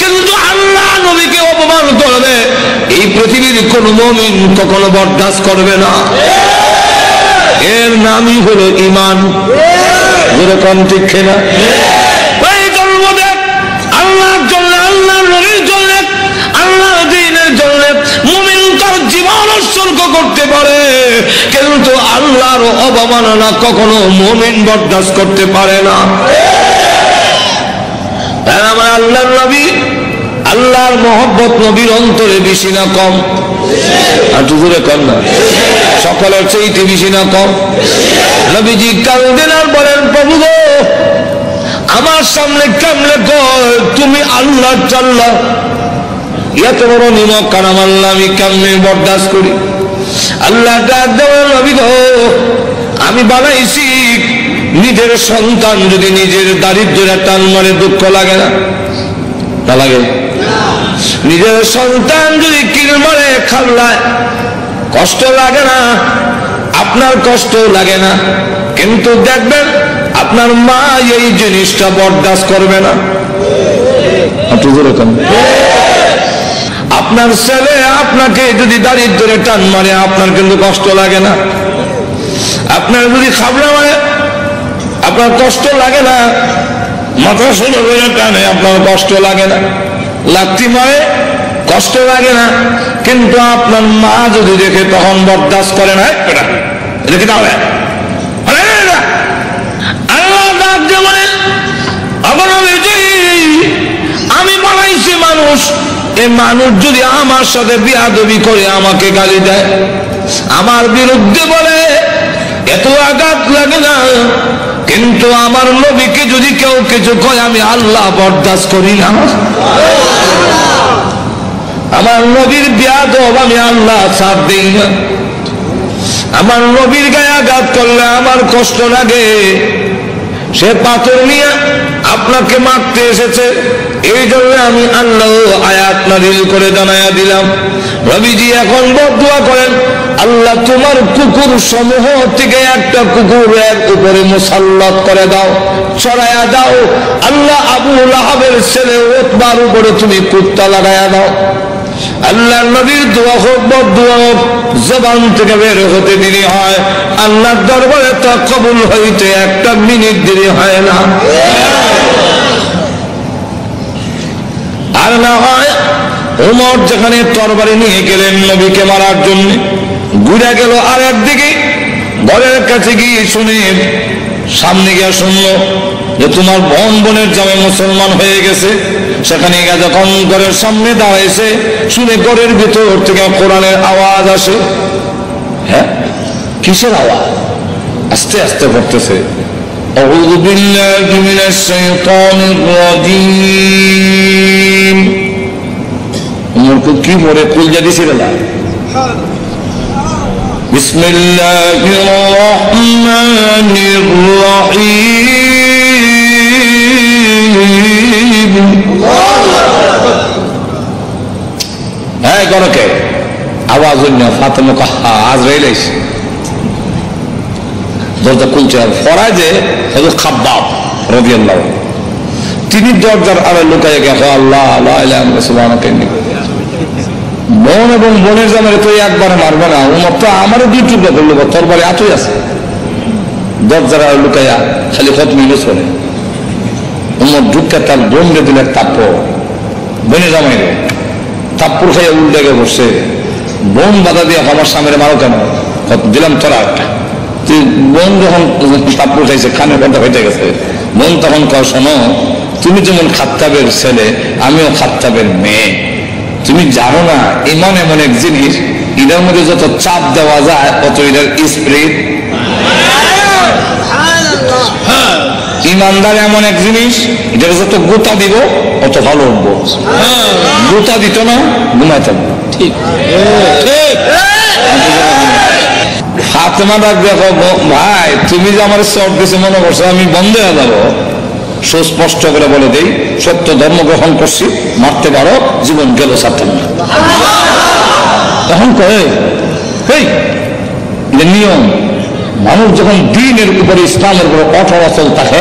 কিন্তু আল্লাহ নবীকে অপমান করবে এই পৃথিবীর কোন মুমিন কখনো বরদাস্ত করবে না। এর নামই হলো ঈমান। যেরকম ঠিক না, ওই জন্মতে আল্লাহর জন্য, আল্লাহর নবীর জন্য, আল্লাহর দ্বীনের জন্য মুমিন তার জীবন উৎসর্গ করতে পারে, কিন্তু আল্লাহর অবমাননা কখনো মুমিন বরদাস্ত করতে পারে না। আমার আল্লাহর নবী, আল্লাহর মহব্বত নবীর অন্তরে বেশি না কম? আর জোরে কর না। সকলের চাইতে বেশি না কম? নবীজি কাঁদেন আর বলেন, প্রভু গো, আমার সামনে কেমনে কয় তুমি আল্লাহ চাল্লাহ, এত বড় নিমক কারাম আল্লাহ আমি কেমনে বরদাস্ত করি? আল্লাহ ডাক দেওয়ার, নবী গো, আমি বানাইছি নিজের সন্তান যদি নিজের দারিদ্র্যের টান মারে দুঃখ লাগে না? না লাগে? নিজের সন্তান যদি কিল মারে খাল্লায় কষ্ট লাগে না? আপনার কষ্ট লাগে না, কিন্তু দেখবেন আপনার মা এই জিনিসটা বরদাস্ত করবে না। আপনার ছেলে আপনাকে যদি দারিদ্র্যের টান মারে আপনার কিন্তু কষ্ট লাগে না? আপনার যদি খাবলা মারে আপনার কষ্ট লাগে না? মাথা সোজা করে টানে আপনার কষ্ট লাগে না? লাথি মারে কষ্ট লাগে না, কিন্তু আপনার মা যদি দেখে তখন বরদাস্ত করে না। দেখে তাহলে আল্লাহ ডাক দিয়ে বলেন, আমি বানাইছি মানুষ, এই মানুষ যদি আমার সাথে বিয়াদবি করে, আমাকে গালি দেয়, আমার বিরুদ্ধে বলে, এত আঘাত লাগে না, কিন্তু আমার নবীকে যদি কেউ কিছু কয় আমি আল্লাহ বরদাস্ত করি না। আমার নবীর বিয়াদব আমি আল্লাহ ছাড় দেই না। আমার নবীর গায়ে আঘাত করলে আমার কষ্ট লাগে। সে পাথর নিয়ে আপনাকে মারতে এসেছে, এই জন্য আমি আল্লাহ আয়াত নাযিল করে জানায়া দিলাম। নবীজি এখন বদদুয়া করেন, আল্লাহ তোমার কুকুর সমূহ থেকে একটা কুকুরের উপরে মুসাল্লাত করে দাও, চড়াইয়া দাও। আল্লাহ আবু লাহাবের ছেলে উতবার উপরে তুমি কুত্তা লাগাইয়া দাও। আল্লাহ নবীর দোয়া হোক বদদুয়া হোক, জবান থেকে বের হতে দেরি হয়, আল্লাহর দরবারে তা কবুল হইতে একটা মিনিট দেরি হয় না। আর না হয় ওমর যেখানে তরবারি নিয়ে গেলেন নবীকে মারার জন্য, ঘুরে গেল আর একদিকে, ঘরের কাছে গিয়ে শুনে সামনে গিয়ে শুনল যে তোমার বোনের জামাই মুসলমান হয়ে গেছে। সেখানে যখন ঘরের সামনে দাঁড়াইছে, শুনে ঘরের ভিতর থেকে কোরআনের আওয়াজ আসে। হ্যাঁ, কিসের আওয়াজ? আস্তে আস্তে পড়তেছে, আউযু বিল্লাহি মিনাশ শাইতানির রাজীম। কি পড়ে কুলজা দিছিল না। বিসমিল্লাহির রহমানির রহিম। হ্যাঁ, গণকে আওয়াজ ফাতেমা কাহা আজরাইল আইছে, দরজা খুলছে। আর ফরায় যে খাব্বাব রাদিয়াল্লাহু, তিনি দরজার আড়ে লুকায় গেছে। আল্লাহ লা ইলাহা ইল্লাল্লাহ সুবহানাকা ইন্নী। বোন এবং বোনের জামাই তো একবারে মারবে না, উমর তো আমারও দুই টুকরা করলো, তোর বাড়ি এতই আছে। দরজার আড়ে লুকাইয়া খালি খতম ইউজ করে। উমর ঢুকে তার বোনকে দিল এক তাপ্পড়, বোনের জামাই রে তাপ্পড় খাইয়া উল্টে গিয়ে বসছে। বোন বাধা দিয়ে আমার সামনে মারো কেন? দিলাম তোরা একটা। তুই বোন যখন তাপ্পড় খাইছে, খানের কথা হইতে গেছে, বোন তখন কর, শোনো, তুমি যেমন খাত্তাবের ছেলে, আমিও খাত্তাবের মেয়ে। তুমি জানো না ইমান এমন এক জিনিস, এটার মধ্যে যত চাপ দেওয়া যায় অত এটার স্পিরিট। ইমানদার এমন এক জিনিস, এটার যত গোতা দিব অত ভালো উঠবো। গোতা দিত না, ঘুমাইতাম। ঠিক ঠিক। ফাতেমা ডাক দেখো, ভাই তুমি যে আমার চট দিছে মনে করছো আমি বন্ধ হয়ে যাবো? সুস্পষ্ট করে বলে দেই, সত্য ধর্ম গ্রহণ করছি, মারতে পারো, জীবন গেল ছাড়তাম না। তখন কয়ে নিয়ম, মানুষ যখন দিনের উপরে ইসলামের উপরে অটল অচল থাকে,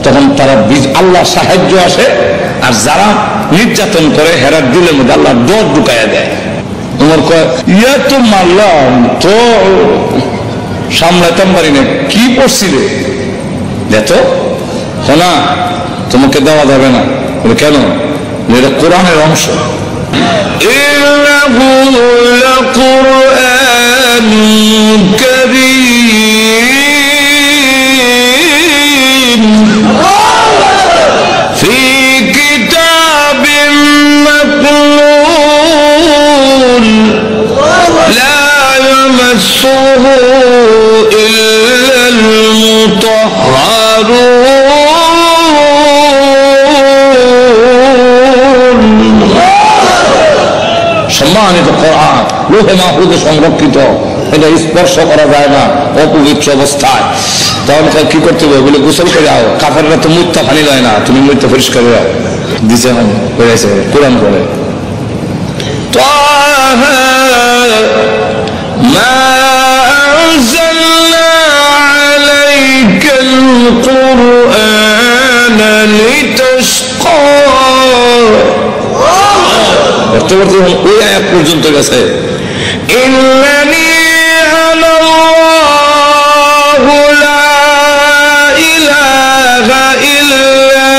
তখন তারা আল্লাহ সাহায্য আসে। আর যারা নির্যাতন করে হেরার দিলের মধ্যে আল্লাহ ডর ঢুকাইয়া দেয়। তোমার কয় ইয়া তো মারলাম তো সামলাইতাম পারি না, কি পড়ছিলে দেখো না, তোমাকে দেওয়া যাবে না। কেন? এটা কোরআনের অংশ। ফি কিতাবিন মাকনুন লা ইয়ামাসসুহু ইল্লাল মুতাহহারুন। সম্মানিত কোরআন লোহে মাহফুজে সংরক্ষিত, এটা স্পর্শ করা যায় না অপবিত্র অবস্থায়। তখন কি করতে হবে? বলে গোসল করে যাও। কাফেররা তো মুত্তা পানি লয় না, তুমি মুত্তা পরিষ্কার করে যাও। দিছে হয়েছে কোরআন করে ওই আয়াত পর্যন্ত গেছে। ইন্নানি আনাল্লাহু লা ইলাহা ইল্লা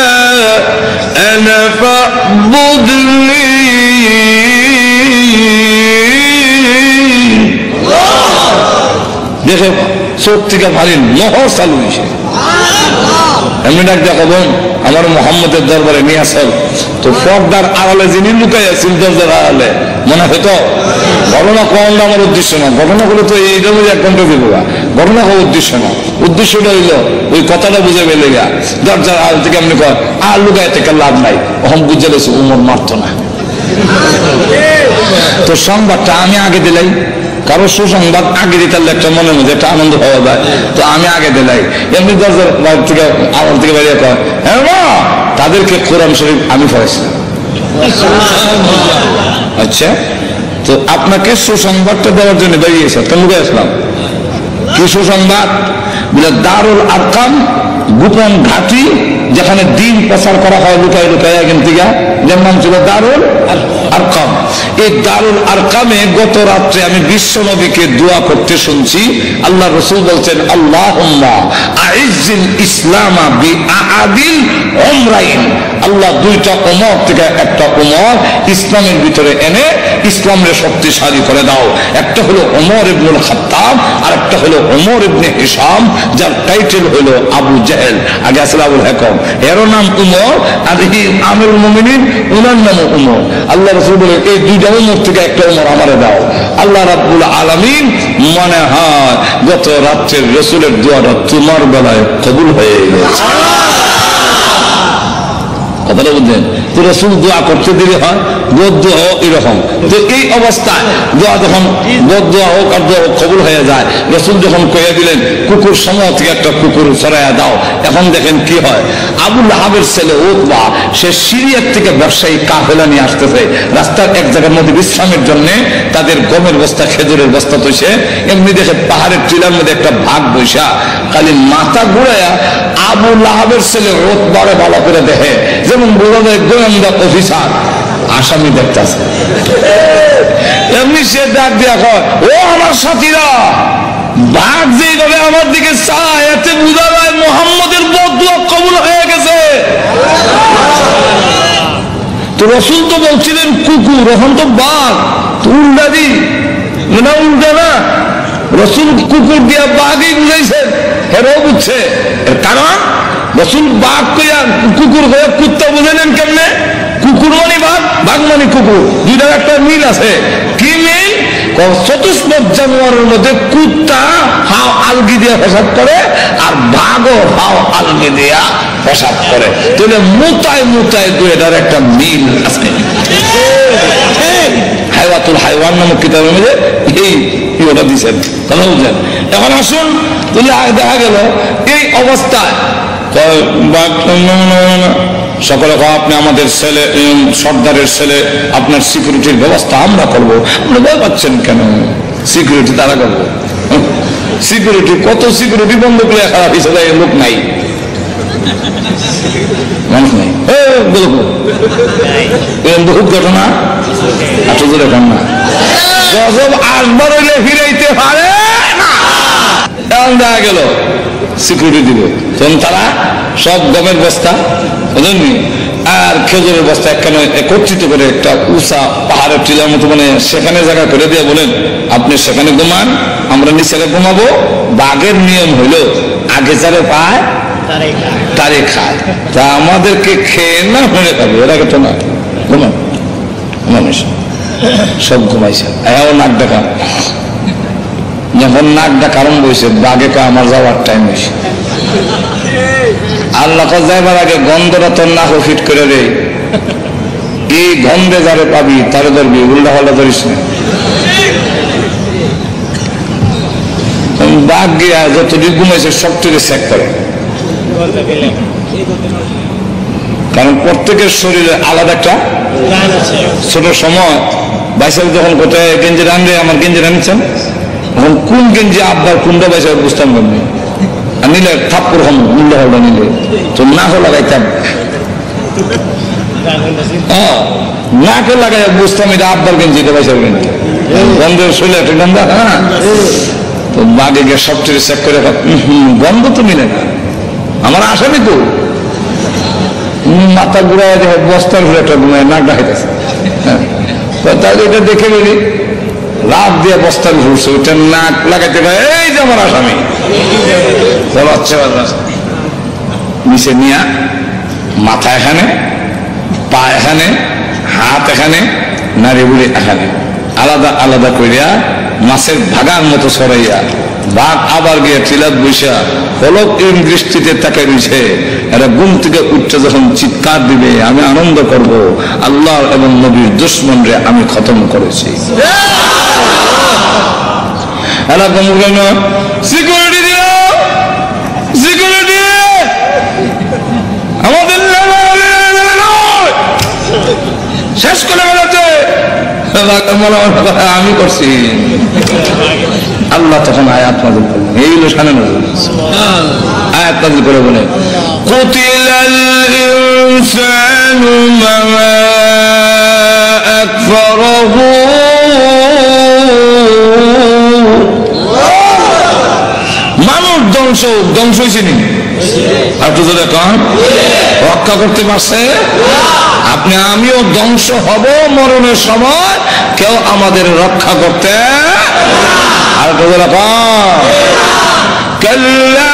আনা ফা'বুদনি। দেখে চোখ থেকে ভারী নহর চালু হয়েছে। এমনি ডাক দেখাবো আমার মোহাম্মদের দরবারে নিয়ে আসল। তো পর্দার আড়ালে যিনি লুকাই আছেন দরজার আড়ালে, মনে হয়তো ঘটনা কোনটা আমার উদ্দেশ্য না। ঘটনা গুলো তো এইটার মধ্যে 1 ঘন্টা দিব, ঘটনা হওয়ার উদ্দেশ্য না। উদ্দেশ্যটা হইল ওই কথাটা বুঝে পেলে গা দরজার আড়াল থেকে এমনি কয় আর লুকাই থেকে লাভ নাই। অহম বুঝে গেছে উমর মারত না। তো সংবাদটা আমি আগে দিলাই, কারো সুসংবাদ আগে দিতে একটা মনের মধ্যে একটা আনন্দ পাওয়া যায়। তো আমি আগে দিলাই, এমনি দরজার থেকে আমার থেকে বেরিয়ে কয় হ্যাঁ মা, তাদেরকে কোরআন শরীফ আমি পড়াইছিলাম। আচ্ছা, তো আপনাকে সুসংবাদটা দেওয়ার জন্য বেরিয়েছে, তো লুকে আসলাম। কি সুসংবাদ? বলে দারুল আরকাম গোপন ঘাঁটি, যেখানে দিন প্রচার করা হয় লুকায় লুকায় এখান থেকে, যার নাম ছিল দারুল আরকাম। এই দারুল আরকামে গত রাত্রে আমি বিশ্ব নবীকে দোয়া করতে শুনছি। আল্লাহ রাসূল বলছেন আল্লাহুম্মা আইজ্জিল ইসলামা বিআদিল উমরাইন। আল্লাহ 2টা উমর থেকে একটা উমর ইসলামের ভিতরে এনে ইসলামকে শক্তিশালী করে দাও। একটা হলো ওমর ইবনুল খাত্তাব, আর একটা হলো ওমর ইবনে হিশাম, যার টাইটেল হলো আবু জেহেল। আগে আসলে আবুল হাকাম, এর নাম উমর, আর এই আমিরুল মুমিনিন ওনার নাম উমর। আল্লাহ রাসূল বলে এই দুইটা উমর থেকে একটা উমর আমারে দাও। আল্লাহ রাব্বুল আলামিন মনে হয় গত রাত্রের রাসূলের দোয়াটা তোমার বেলায় কবুল হয়ে গেছে। কথাটা বুঝলেন তো? রাসূল দোয়া করতে দেরি হয়, দোয়া হোক এরকম। তো এই অবস্থায় দোয়া যখন দোয়া হোক আর দোয়া কবুল হয়ে যায়, রাসূল যখন কইয়া দিলেন কুকুর সমূহ থেকে একটা কুকুর সরাইয়া দাও, এখন দেখেন কি হয়। আবু লাহাবের ছেলে উতবা, সে সিরিয়ার থেকে ব্যবসায়ী কাফেলা নিয়ে আসতেছে, রাস্তার এক জায়গার মধ্যে বিশ্রামের জন্য তাদের গমের বস্তা খেজুরের বস্তা তৈছে, এমনি দেখে পাহাড়ের টিলার মধ্যে একটা ভাগ বৈশা, খালি মাথা ঘুরাইয়া আবু লাহাবের ছেলে উতবারে ভালো করে দেখে, যেমন বোঝা যায় গোয়েন্দা অফিসার আসামি দেখতেছে। এমনি সে ডাক দিয়া কয়, ও আমার সাথীরা, বাঘ যেভাবে আমার দিকে চায় এতে বোঝা যায় মুহাম্মদের বদদুয়া কবুল হয়ে গেছে। তো রাসূল তো বলছিলেন কুকুর, এখন তো বাঘ, তো উল্টা দি না, উল্টা না, রাসূল কুকুর দিয়া বাঘই বুঝাইছেন, এরাও বুঝছে। এর কারণ রাসূল বাঘ কইয়া কুকুর হয়ে কুত্তা বুঝাইলেন কেমনে? কুকুর মানে বাঘ, বাঘ মানে কুকুর, দুইটার একটা মিল আছে। কি মিল? চতুষ্পদ জানোয়ারের মধ্যে কুত্তা হাও আলগি দিয়া পেশাব করে, আর বাঘও হাও আলগি দিয়া পেশাব করে। তাহলে মোতায় মোতায় দুইটার একটা মিল আছে। হায়াতুল হাইওয়ান নামক কিতাবের মধ্যে এই ওটা দিচ্ছেন, কথা বুঝছেন? এখন আসুন, তাহলে দেখা গেল এই অবস্থায় সকলে আপনি আমাদের ছেলে, সর্দারের ছেলে, আপনার সিকিউরিটির ব্যবস্থা আমরা করবো। আপনি ভয় পাচ্ছেন কেন? সিকিউরিটি তারা করবো। সিকিউরিটি কত সিকিউরিটি বন্ধ করে খারাপ হিসেবে লোক নাই, মানুষ নাই, বহুত ঘটনা আসলে এখন না। গজব আসবার হইলে ফিরাইতে পারে না। এমন দেখা গেল সিকিউরিটি দিবে, তখন তারা সব গমের বস্তা বুঝলেন আর খেজুরের বস্তা একখানে একত্রিত করে একটা উঁচা পাহাড়ের টিলার মতো মানে সেখানে জায়গা করে দিয়ে বলেন আপনি সেখানে ঘুমান, আমরা নিচে ঘুমাবো। বাঘের নিয়ম হইল আগে যারে পায় তারে খায়, তা আমাদেরকে খেয়ে না হয়ে খাবে, এর আগে তো না। ঘুমান মানুষ সব ঘুমাইছে, এও নাক ডাকা। যখন নাক ডাকা আরম্ভ হয়েছে, বাঘে কা আমার যাওয়ার টাইম হয়েছে। আল্লাহ যাইবার আগে গন্ধটা তোর নাক ফিট করে রে, এই গন্ধে যারে পাবি তারে ধরবি, উল্টা পাল্টা ধরিস না। বাঘ গিয়া যতটুকু ঘুমাইছে সবটুকু চেক করে, কারণ প্রত্যেকের শরীরে আলাদা একটা ছোট সময় বাইসাল যখন কোথায় গেঞ্জি রানবে, আমার গেঞ্জি রানছেন, এখন কোন গেঞ্জি আব্বার কোনটা বাইসাল বুঝতাম পারবি, আর নিলে থাপ্পর হম মূল্য হলটা নিলে তো নাকও লাগাইতাম, নাকে লাগাই বুঝতাম এটা আব্বার গেঞ্জি, এটা বাইসাল গেঞ্জি, গন্ধের শরীরে একটা গন্ধা। হ্যাঁ, তো বাঘে গিয়ে সবচেয়ে চেক করে গন্ধ তো মিলে না, আমার আসামি তো মাথা ঘুরায় দেখে বস্তার ঘুরে একটা ঘুমায় নাক ডাকাইতেছে। তাহলে এটা দেখে বলি লাভ দিয়ে বস্তার ঘুরছে, ওইটা নাক লাগাইতে পারে, এই যে আমার আসামি নিচে নিয়ে মাথা এখানে, পা এখানে, হাত এখানে, নারী বুড়ি এখানে, আলাদা আলাদা করিয়া মাছের ভাগার মতো সরাইয়া বাঘ আবার গিয়ে টিলাত বৈশা পলক দৃষ্টিতে তাকে রয়েছে। এরা ঘুম থেকে উঠতে যখন চিৎকার দিবে, আমি আনন্দ করব, আল্লাহ এবং নবীর দুশমনরে আমি খতম করেছি। এরা সিকিউরিটি দিও, সিকিউরিটি আমাদের শেষ করে বেড়াচ্ছে, আমি করছি। আল্লাহ তখন আয়াত নাযিল করলেন, এই লোসানে আয়াত নাযিল করে বলে কুতিলাল ইনসানু মা আকফারহু, মানুষ ধ্বংস হয়েছে নি, আপনি যদি রক্ষা করতে পারছে, আপনি আমিও ধ্বংস হব মরণের সময়, কেউ আমাদের রক্ষা করতে আর কাল্লা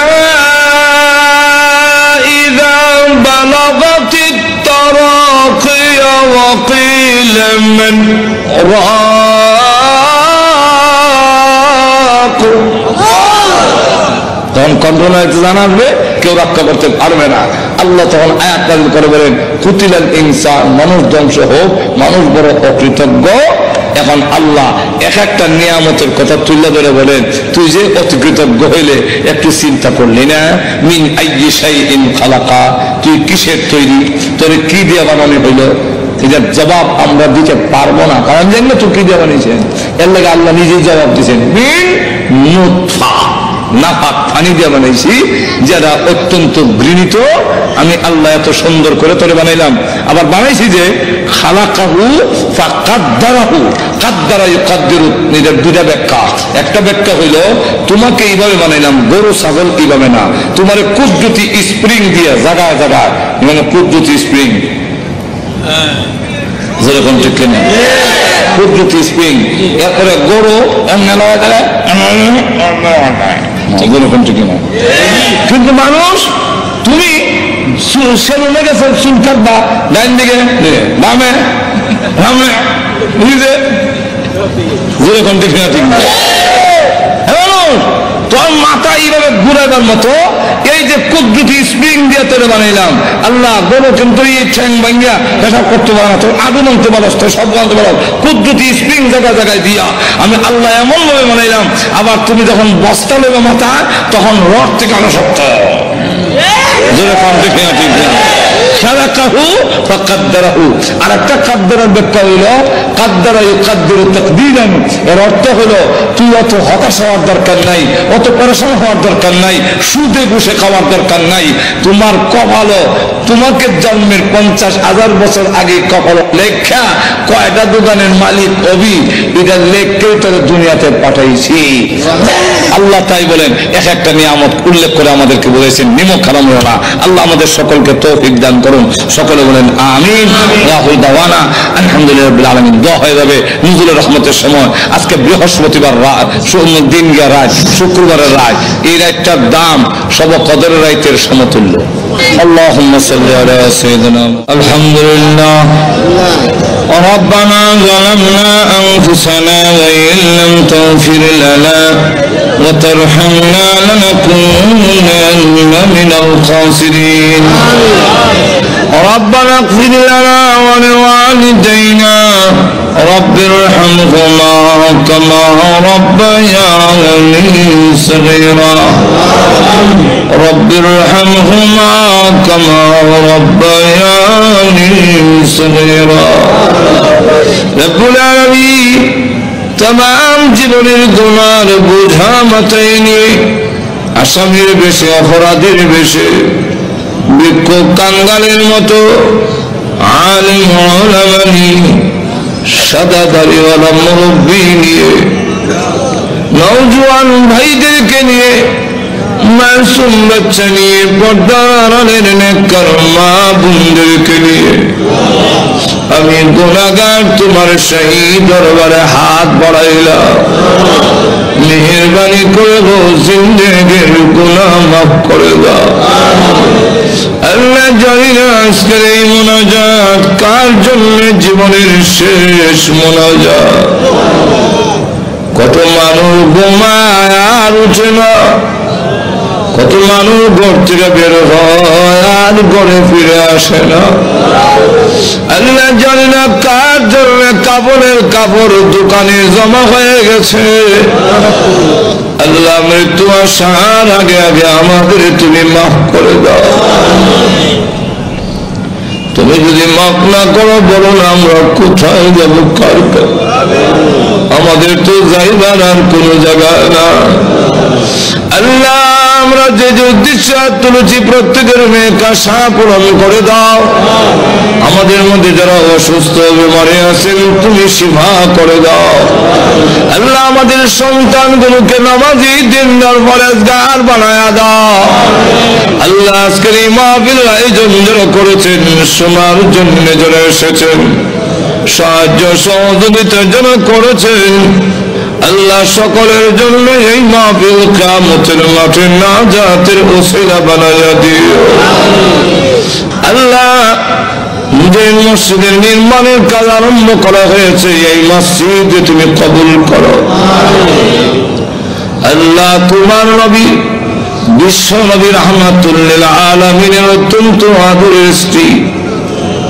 ইযা বালাগাতিত তারাকিয়া ওয়া কিলা মান রাক, তখন কন্ট্রোলার জানাবে কেউ রক্ষা করতে পারবে না। আল্লাহ তখন আয়াত নাযিল করে বলেন কুতিলাল ইনসান, মানুষ ধ্বংস হোক, মানুষ বড় অকৃতজ্ঞ। এখন আল্লাহ এক একটা নিয়ামতের কথা তুলে ধরে বলেন তুই যে অকৃতজ্ঞ হইলে একটু চিন্তা করলি না? মিন আইয়ি শাইইন খালাকা, তুই কিসের তৈরি, তোর কি দিয়ে বানানো হইল? এটার জবাব আমরা দিতে পারবো না, কারণ জানি তো কি দিয়ে বানিয়েছেন। এর লাগে আল্লাহ নিজেই জবাব দিয়েছেন মিন নুতফা, নাপাক পানি দিয়ে বানাইছি, যারা অত্যন্ত ঘৃণিত। আমি আল্লাহ এত সুন্দর করে তোরে বানাইলাম, আবার বানাইছি যে খালাকাহু ফাকাদ্দারাহু, কাদ্দারা ইউকাদ্দিরু। এটার দুইটা ব্যাখ্যা। একটা ব্যাখ্যা হইল তোমাকে এইভাবে বানাইলাম, গরু ছাগল এইভাবে না, তোমার কুদরতি স্প্রিং দিয়ে জায়গায় জায়গায়, মানে কুদরতি স্প্রিং, যেরকম ঠিক কিনা কুদরতি স্প্রিং। এরপরে গরু কিন্তু মানুষ তুমি সেলুনে গেছে চুল কাটবা ডাইন দিকে বামে বামে বুঝলে, যেরকম ঠিক না ঠিক না তোর মাথা এইভাবে ঘুরাবার মতো এই যে কুদরতি স্প্রিং দিয়ে তোরে বানাইলাম। আল্লাহ গরু কিন্তু এই ঠ্যাং ভাঙ্গিয়া পেশাব করতে পারে না, তোর আগুন আনতে পারস, তোর সব আনতে পারো, কুদরতি স্প্রিং জায়গায় জায়গায় দিয়া আমি আল্লাহ এমন ভাবে বানাইলাম। আবার তুমি যখন বস্তা নেবে মাথা, তখন রড থেকে আনো শক্ত, যেরকম ঠিক না ঠিক না। খালাকাহু ফাকাদ্দারাহু। আর একটা কাদ্দারার ব্যাখ্যা হইল কাদ্দারা ইউকাদ্দিরু তাকদীরান। এর অর্থ হলো তুই অত হতাশ হওয়ার দরকার নাই, অত পরেশান হওয়ার দরকার নাই, সুদে বসে খাওয়ার দরকার নাই। তোমার কপালও তোমাকে জন্মের 50,000 বছর আগে কপাল লেখা কয়টা দোকানের মালিক হবি, এটা লেখকেই তোর দুনিয়াতে পাঠাইছি। আল্লাহ তাই বলেন এক একটা নিয়ামত উল্লেখ করে আমাদেরকে বলেছেন নিমক হারাম হলো না। আল্লাহ আমাদের সকলকে তৌফিক দান করুন, সকলে বলেন আমিন। রাহুল দাওয়ানা আলহামদুলিল্লাহ রাব্বিল আলামিন। দোয়া হয়ে যাবে নুজুলের রহমতের সময়। আজকে বৃহস্পতিবার রাত, দিন গিয়া রাত, শুক্রবারের রাত, এই রাতটার দাম সব কদরের রাতের সমতুল্য। আল্লাহুম্মা সাল্লি আলা সাইয়্যিদিনা আলহামদুলিল্লাহ। ربنا ظلمنا أنفسنا وإن لم تغفر لنا وترحمنا لنكونن من الخاسرين. ربنا اغفر لنا ولوالدينا رب ارحمهما كما ربياني صغيرا. رب ارحمهما كما ربياني صغيرا. رب العالمين तमाम জীবনের গুনার বোঝা মাথায় নিয়ে আসামির বেশে অপরাধের বেশে বিক্ষোভ কাঙ্গালের মতো আলিম ওলামা নিয়ে সাদা দাড়িওয়ালা মুরব্বী নিয়ে নওজোয়ান ভাইদেরকে নিয়ে মাসুম বাচ্চা নিয়ে পর্দার আড়ালের নেককার মা বোনদেরকে নিয়ে আমি গুনাহগার তোমার শাহী দরবারে হাত বাড়াইলাম। মেহেরবানি করে গো জিন্দেগির গুনাহ মাফ করে দাও। আল্লাহ জানি না আজকের এই মোনাজাত কার জন্য জীবনের শেষ মোনাজাত। কত মানুষ ঘুমায় আর উঠে না, কত মানুষ ঘর থেকে বের হয় আর ঘরে ফিরে আসে না। আল্লাহ জানি না কার জন্য কাপড়ের কাপড় দোকানে জমা হয়ে গেছে। আল্লাহ মৃত্যু আসার আগে আগে আমাদের তুমি মাফ করে দাও। তুমি যদি মাফ না করো বলো না আমরা কোথায় যাবো, কার কাছে? আমাদের তো যাইবার আর কোন জায়গা না। আল্লাহ আমরা যে যে উদ্দেশ্য তুলেছি প্রত্যেকের মেয়েকে আশা পূরণ করে দাও। আমাদের মধ্যে যারা অসুস্থ বেমারে আছেন তুমি শিফা করে দাও। আল্লাহ আমাদের সন্তানগুলোকে নামাজি দিনদার পরেজগার বানায়া দাও। আল্লাহ আজকের এই মাহফিল আয়োজন যারা করেছেন শোনার জন্য যারা এসেছেন সাহায্য সহযোগিতা যারা করেছেন আল্লাহ সকলের জন্য এই মাহফিল কিয়ামতের মাঠে নাজাতের ওসিলা বানায়া দিও। আল্লাহ যে মসজিদের নির্মাণের কাজ আরম্ভ করা হয়েছে এই মসজিদে তুমি কবুল করো। আল্লাহ তোমার নবী বিশ্ব নবী রাহমাতুল লিল আলামিনের অত্যন্ত আদরের স্ত্রী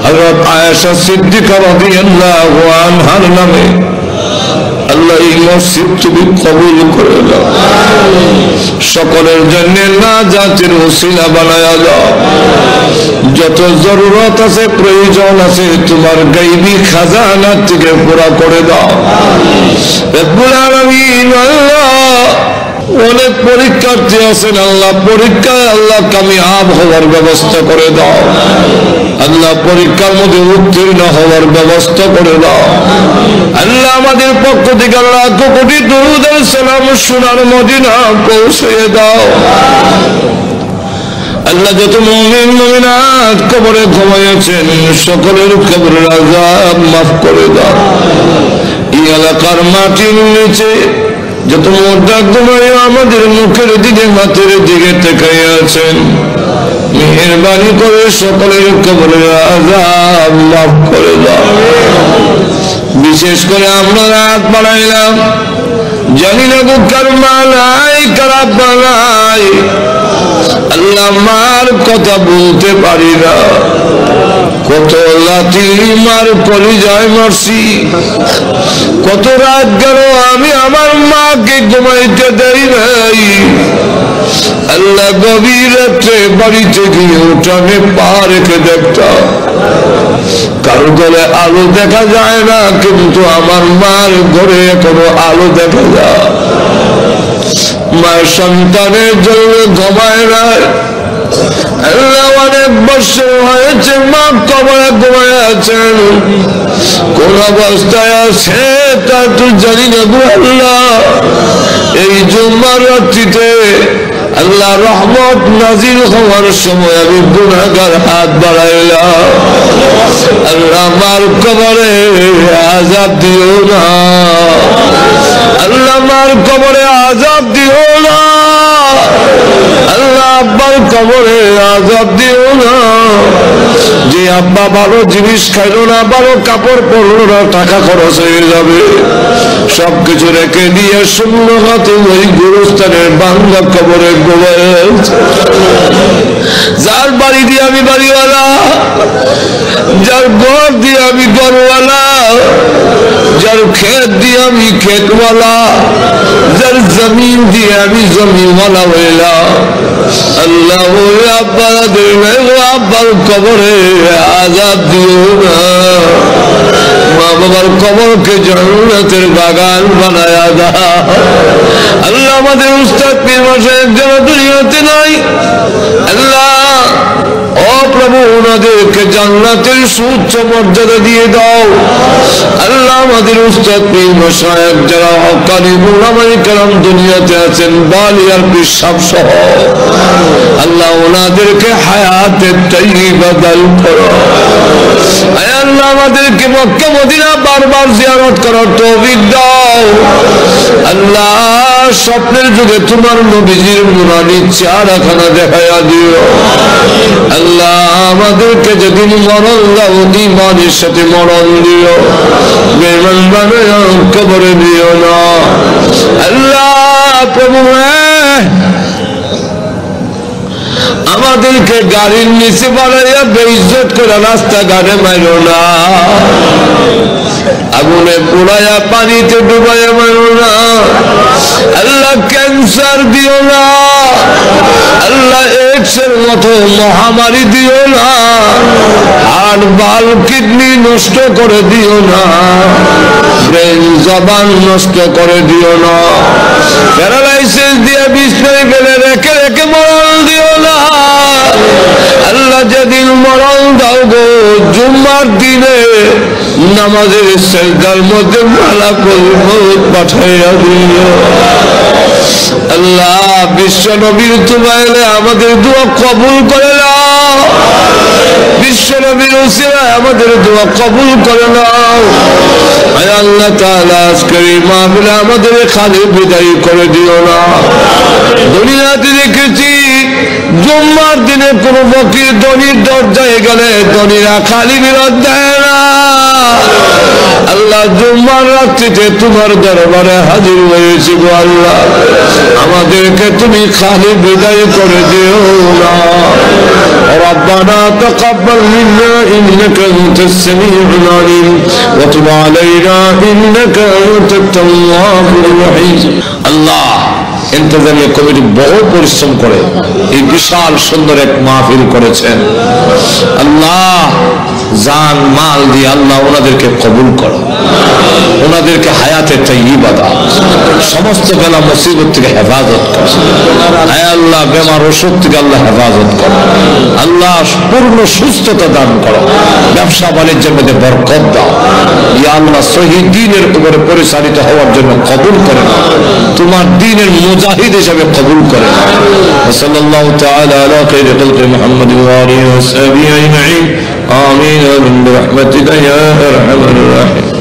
হযরত আয়েশা সিদ্দিকা রাদিয়াল্লাহু আনহার নামে আল্লাহ এই মসজিদ তুমি কবুল করে দাও, সকলের জন্য নাজাতের ওসিলা বানায়া দাও। যত জরুরত আছে প্রয়োজন আছে তোমার গায়বী খাজানা থেকে পুরা করে দাও রব্বুল আলামিন। আল্লাহ অনেক পরীক্ষার্থী আছেন আল্লাহ পরীক্ষায় আল্লাহ কামিয়াব হওয়ার ব্যবস্থা করে দাও। আল্লাহ পরীক্ষার মধ্যে উত্তীর্ণ হওয়ার ব্যবস্থা করে দাও। আল্লাহ আমাদের পক্ষ থেকে আল্লাহ কোটি দরুদ আর সালাম সোনার মদিনা পৌঁছে দাও। আল্লাহ যত মুমিন মুমিনাত কবরে ঘুমিয়েছেন সকলের কবরের আযাব মাফ করে দাও। এই এলাকার মাটির নিচে যত মুর্দা ঘুমায় আমাদের মুখের দিকে হাতের দিকে তাকিয়ে আছেন মেহেরবানি করে সকলের কবরের আযাব মাফ করে দাও। বিশেষ করে আমরা রাত বাড়াইলাম জানি না গো কার মালাই কারা বালাই আল্লাহ মার কথা বলতে পারি না, কত লাঠি মার কলিজায় মারছি, কত রাত গেল আমি আমার মাকে ঘুমাইতে দেই নাই। আল্লাহ গভীর রাত্রে বাড়িতে গিয়ে উঠানে পা রেখে দেখতাম কারো ঘরে আলো দেখা যায় না, কিন্তু আমার মার ঘরে এখনো আলো দেখা যায়। মায়ের সন্তানের জন্য ঘুমায় না। আল্লাহ অনেক বছর হয়েছে মা কবরে ঘুমায় আছেন, কোন অবস্থায় আছে তা তো জানি না গো আল্লাহ। এই জুম্মার রাত্রিতে আল্লাহ রহমত নাজিল হওয়ার সময় আমি গুনাহগার হাত বাড়াইলাম। আল্লাহ আমার কবরে আযাব দিও না, আল্লাহ আমার কবরে আযাব দিও না, আল্লাহ আব্বার কবরে আযাব দিও না। যে আব্বা ভালো জিনিস খাইলো না, ভালো কাপড় পরলো না, টাকা খরচ হয়ে যাবে, সবকিছু রেখে দিয়ে শূন্য হাতে ওই গুরুস্থানের বাংলা কবরে গোবায়। যার বাড়ি দিয়ে আমি বাড়িওয়ালা, যার ঘর দিয়ে আমি ঘরওয়ালা, যার ক্ষেত দিয়ে আমি ক্ষেতওয়ালা, যার জমিন দিয়ে আমি জমিওয়ালা হইলাম, আল্লাহ ওই আব্বার কবরে আযাব দিও না। মা বাবার কবরকে জান্নাতের বাগান বানায়া দাও। আল্লাহ আমাদের উস্তাদ পীর মাশায়েখ যারা দুনিয়াতে নাই, আল্লাহ ও প্রভু ওনাদেরকে জান্নাতের সুউচ্চ মর্যাদা দিয়ে দাও। আল্লাহ আমাদের উস্তাদ পীর মাশায়েখ যারা হক্কানি উলামায়ে কেরাম দুনিয়াতে আছেন বালিয়ার পীর সাহেব সহ, আল্লাহ ওনাদেরকে হায়াতে তাইয়্যিবা দান করো। আয় আল্লাহ আমাদেরকে মক্কা মদিনা বারবার জিয়ারত করার তৌফিক দাও। আল্লাহ স্বপ্নের যুগে তোমার নবীজির নুরানি চেহারাখানা দেখাইয়া দিও। আল্লাহ আমাদেরকে যেদিন মরণ দাও ঈমানের সাথে মরণ দিও, বেঈমান বানায়া কবরে দিও না। আল্লাহ প্রভু আমাদেরকে গাড়ির নিচে বানাইয়া বেইজ্জত করে রাস্তাঘাটে মাইরো না, আগুনে পোড়াইয়া পানিতে ডুবাইয়া মাইরো না। আল্লাহ ক্যান্সার দিও না, আল্লাহ এইডসের মতো মহামারী দিও না, হাড় বাল কিডনি নষ্ট করে দিও না, ব্রেন জবান নষ্ট করে দিও না, প্যারালাইসিস দিয়ে বিছনায় ফেলে রেখে রেখে মরণ দিও না। আল্লাহ যেদিন মরণ দাও গো জুম্মার দিনে নামাজের সেজদার মধ্যে মালাকুল মউত পাঠাইয়া দিও। আল্লাহ বিশ্ব নবীর তুমাইলে আমাদের দোয়া কবুল করে নাও। বিশ্বনবীর উসিলায় আমাদের দোয়া কবুল করে নাও। আয় আল্লাহ তাআলা আজকের এই মাহফিলে আমাদের খালি বিদায় করে দিও না। দুনিয়াতে দেখেছি জুম্মার দিনে কোন ফকির ধনীর দরজায় গেলে ধনীরা খালি বিরত দেয় না। আল্লাহ জুম্মার রাত্রিতে তোমার দরবারে হাজির হয়েছি গো আল্লাহ, আমাদেরকে তুমি খালি বিদায় করে দিও না। ربنا تقبل منا إنك أنت السميع العليم وتب علينا إنك أنت التواب الرحيم। আল্লাহ ইন্তজামিয়া কমিটি বহু পরিশ্রম করে এই বিশাল সুন্দর এক মাহফিল করেছেন। আল্লাহ জান মাল দিয়ে আল্লাহ ওনাদেরকে কবুল করো, ওনাদেরকে হায়াতে তাইয়্যিবা দাও, সমস্ত বেলা মুসিবত থেকে হেফাজত করো। আয় আল্লাহ বেমার ওষুধ থেকে আল্লাহ হেফাজত করো। আল্লাহ পূর্ণ সুস্থতা দান করো, ব্যবসা বাণিজ্যের মধ্যে বরকত দাও। ইয়া আল্লাহ সহিহ দ্বীনের উপরে পরিচালিত হওয়ার জন্য কবুল করে নাও, তোমার দ্বীনের মুজাহিদ হিসেবে কবুল করে নাও। সাল্লাল্লাহু তাআলা আলা খায়রি খালকি মুহাম্মদ ওয়া আলিহি ওয়া সাহবিহি আজমাইন। آمين برحمتك يا أرحم الراحمين।